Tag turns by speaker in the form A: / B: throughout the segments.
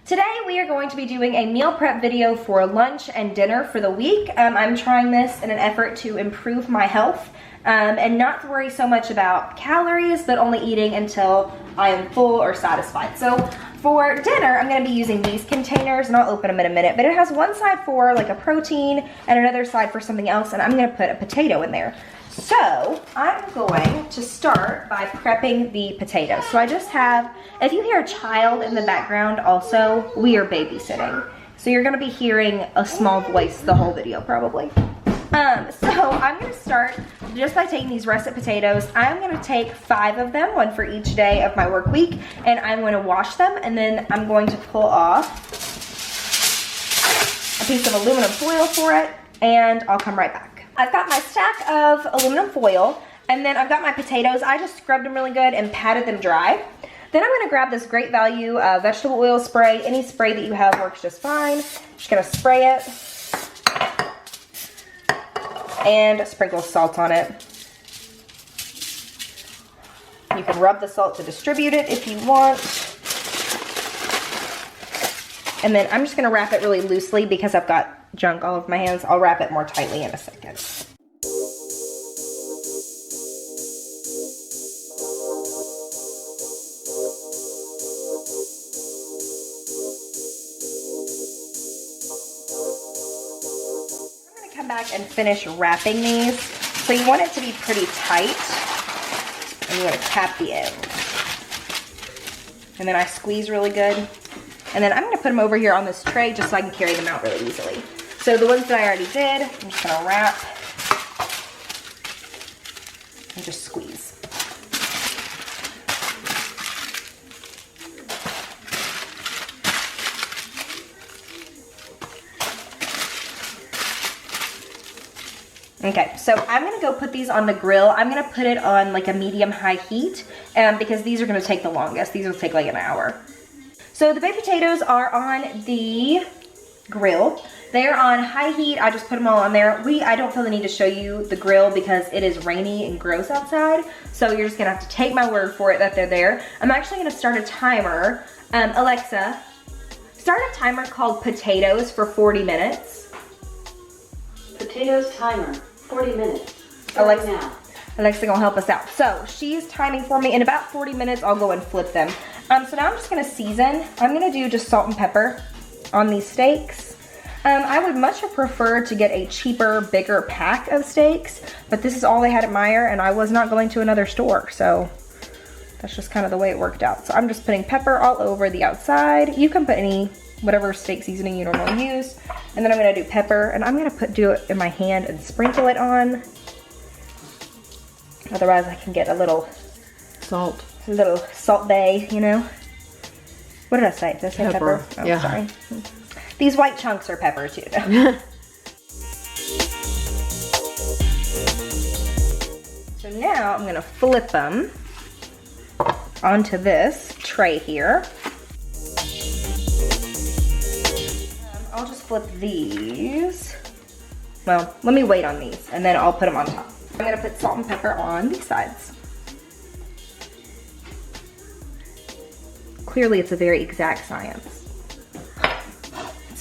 A: Today we are going to be doing a meal prep video for lunch and dinner for the week. I'm trying this in an effort to improve my health and not to worry so much about calories, but only eating until I am full or satisfied. So for dinner, I'm gonna be using these containers, and I'll open them in a minute, but it has one side for like a protein and another side for something else, and I'm gonna put a potato in there. So I'm going to start by prepping the potatoes. So I just have, if you hear a child in the background also, we are babysitting. So you're gonna be hearing a small voice the whole video probably. So I'm gonna start just by taking these russet potatoes. I'm gonna take 5 of them, one for each day of my work week, and I'm gonna wash them, and then I'm going to pull off a piece of aluminum foil for it, and I'll come right back. I've got my stack of aluminum foil, and then I've got my potatoes. I just scrubbed them really good and patted them dry. Then I'm gonna grab this Great Value vegetable oil spray. Any spray that you have works just fine. Just gonna spray it and sprinkle salt on it. You can rub the salt to distribute it if you want. And then I'm just gonna wrap it really loosely because I've got junk all over my hands. I'll wrap it more tightly in a second. Back and finish wrapping these. So you want it to be pretty tight, and you want to tap the ends. And then I squeeze really good. And then I'm going to put them over here on this tray just so I can carry them out really easily. So the ones that I already did, I'm just going to wrap and just squeeze. Okay, so I'm gonna go put these on the grill. I'm gonna put it on like a medium-high heat because these are gonna take the longest. These will take like an hour. So the baked potatoes are on the grill. They are on high heat. I just put them all on there. I don't feel the need to show you the grill because it is rainy and gross outside. So you're just gonna have to take my word for it that they're there. I'm actually gonna start a timer. Alexa, start a timer called potatoes for 40 minutes.
B: Potatoes timer, 40 minutes.
A: Alexa,
B: now.
A: Alexa gonna help us out. So she's timing for me. In about 40 minutes, I'll go and flip them. So now I'm just gonna season. I'm gonna do just salt and pepper on these steaks. I would much have preferred to get a cheaper, bigger pack of steaks, but this is all they had at Meijer, and I was not going to another store, so that's just kind of the way it worked out. So I'm just putting pepper all over the outside. You can put whatever steak seasoning you normally use. And then I'm gonna do pepper, and I'm gonna do it in my hand and sprinkle it on. Otherwise I can get a little salt bay, you know? What did I say? Did I say pepper? Oh, yeah. Sorry. These white chunks are pepper too. So now I'm gonna flip them onto this tray here. I'll just flip these. Well, let me wait on these and then I'll put them on top. I'm gonna put salt and pepper on these sides. Clearly it's a very exact science.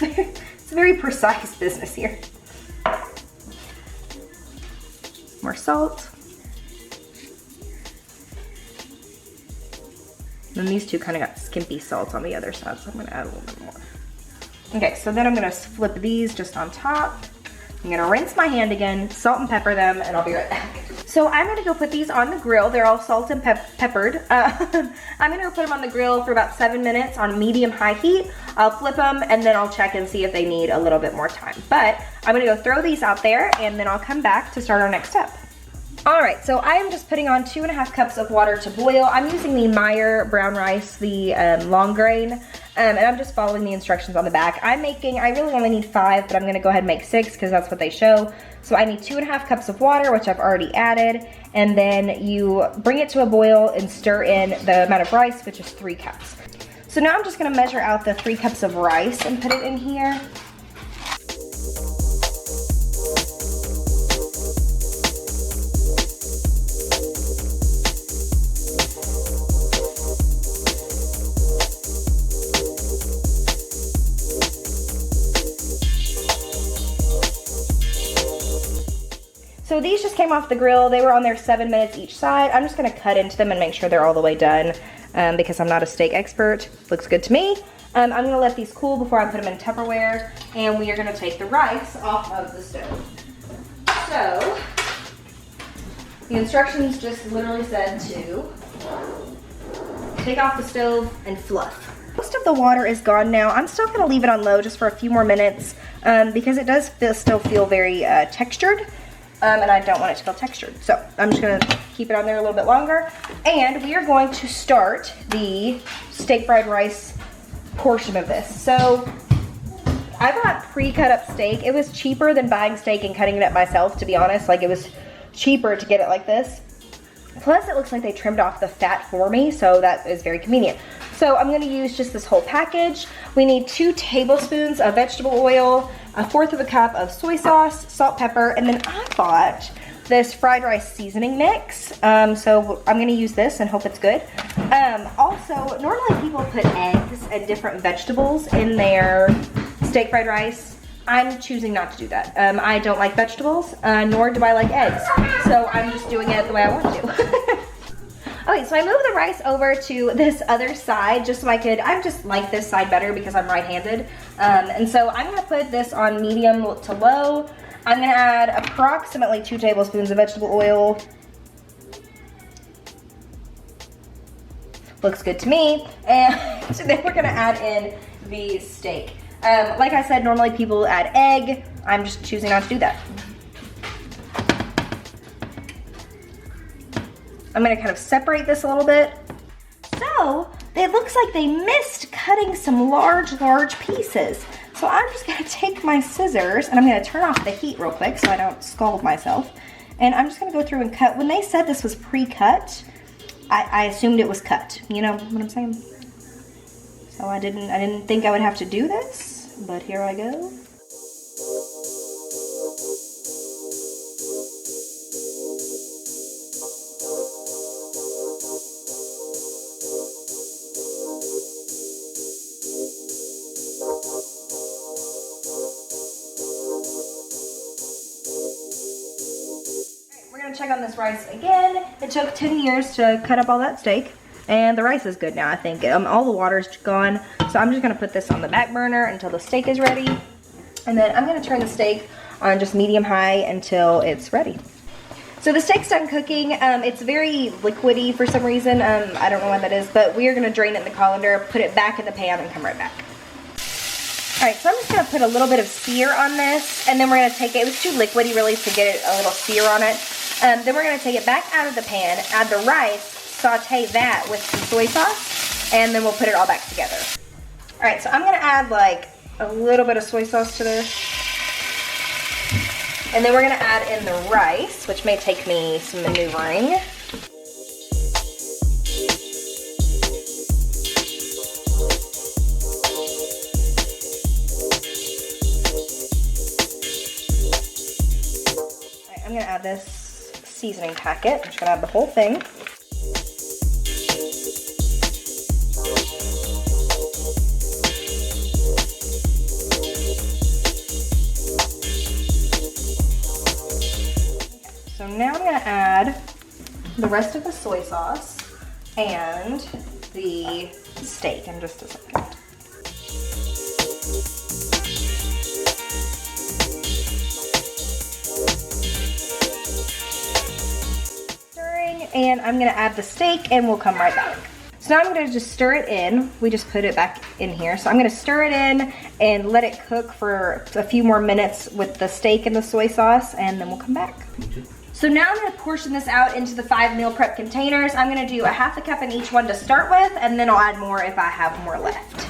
A: It's a very precise business here. More salt. And these two kind of got skimpy salt on the other side, so I'm gonna add a little bit more. Okay, so then I'm gonna flip these just on top. I'm gonna rinse my hand again, salt and pepper them, and I'll be right back. So I'm gonna go put these on the grill. They're all salt and peppered. I'm gonna go put them on the grill for about 7 minutes on medium-high heat. I'll flip them, and then I'll check and see if they need a little bit more time. But I'm gonna go throw these out there, and then I'll come back to start our next step. All right, so I am just putting on 2.5 cups of water to boil. I'm using the Meijer brown rice, the long grain, and I'm just following the instructions on the back. I really only need 5, but I'm gonna go ahead and make 6 because that's what they show. So I need 2.5 cups of water, which I've already added, and then you bring it to a boil and stir in the amount of rice, which is 3 cups. So now I'm just gonna measure out the 3 cups of rice and put it in here. So these just came off the grill. They were on there 7 minutes each side. I'm just gonna cut into them and make sure they're all the way done because I'm not a steak expert. Looks good to me. I'm gonna let these cool before I put them in Tupperware, and we are gonna take the rice off of the stove. So, the instructions just literally said to take off the stove and fluff. Most of the water is gone now. I'm still gonna leave it on low just for a few more minutes because it does still feel very textured. And I don't want it to feel textured. So I'm just gonna keep it on there a little bit longer. And we are going to start the steak fried rice portion of this. So I bought pre-cut up steak. It was cheaper than buying steak and cutting it up myself, to be honest. Like, it was cheaper to get it like this. Plus it looks like they trimmed off the fat for me, so that is very convenient. So I'm gonna use just this whole package. We need 2 tablespoons of vegetable oil, 1/4 of a cup of soy sauce, salt, pepper, and then I bought this fried rice seasoning mix. So I'm gonna use this and hope it's good. Also, normally people put eggs and different vegetables in their steak fried rice. I'm choosing not to do that. I don't like vegetables, nor do I like eggs. So I'm just doing it the way I want to. Okay, so I moved the rice over to this other side just so I just like this side better because I'm right-handed. And so I'm gonna put this on medium to low. I'm gonna add approximately 2 tablespoons of vegetable oil. Looks good to me. And then we're gonna add in the steak. Like I said, normally people add egg. I'm just choosing not to do that. I'm gonna kind of separate this a little bit. So, it looks like they missed cutting some large pieces. So I'm just gonna take my scissors and I'm gonna turn off the heat real quick so I don't scald myself. And I'm just gonna go through and cut. When they said this was pre-cut, I assumed it was cut. You know what I'm saying? So I didn't think I would have to do this, but here I go. We're gonna check on this rice again. It took 10 years to cut up all that steak. And the rice is good now, I think. All the water's gone. So I'm just gonna put this on the back burner until the steak is ready. And then I'm gonna turn the steak on just medium high until it's ready. So the steak's done cooking. It's very liquidy for some reason. I don't know what that is, but we are gonna drain it in the colander, put it back in the pan, and come right back. All right, so I'm just gonna put a little bit of sear on this, and then we're gonna take it. It was too liquidy really to get it a little sear on it. Then we're gonna take it back out of the pan, add the rice, saute that with some soy sauce, and then we'll put it all back together. All right, so I'm gonna add like a little bit of soy sauce to this. And then we're gonna add in the rice, which may take me some maneuvering. All right, I'm gonna add this seasoning packet. I'm just gonna add the whole thing. So now I'm gonna add the rest of the soy sauce and the steak in just a second. Stirring, and I'm gonna add the steak and we'll come right back. So now I'm gonna just stir it in. We just put it back in here. So I'm gonna stir it in and let it cook for a few more minutes with the steak and the soy sauce, and then we'll come back. So now I'm gonna portion this out into the 5 meal prep containers. I'm gonna do a 1/2 cup in each one to start with, and then I'll add more if I have more left.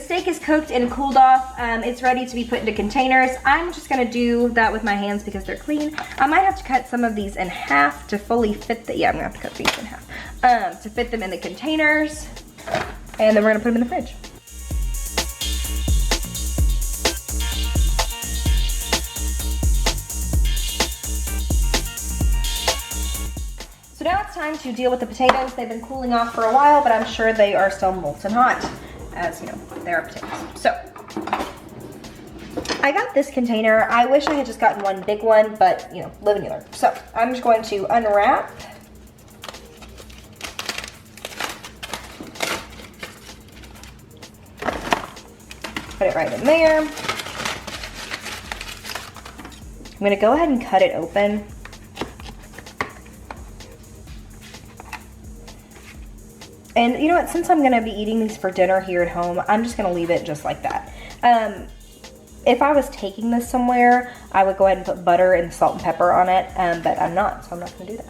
A: Steak is cooked and cooled off. It's ready to be put into containers. I'm just gonna do that with my hands because they're clean. I might have to cut some of these in half to fully fit the, yeah, I'm gonna have to cut these in half to fit them in the containers. And then we're gonna put them in the fridge. So now it's time to deal with the potatoes. They've been cooling off for a while, but I'm sure they are still molten hot, as you know, they are potatoes. So I got this container. I wish I had just gotten one big one, but you know, live and you learn. So I'm just going to unwrap. Put it right in there. I'm gonna go ahead and cut it open. And you know what, since I'm gonna be eating these for dinner here at home, I'm just gonna leave it just like that. If I was taking this somewhere, I would go ahead and put butter and salt and pepper on it, but I'm not, so I'm not gonna do that.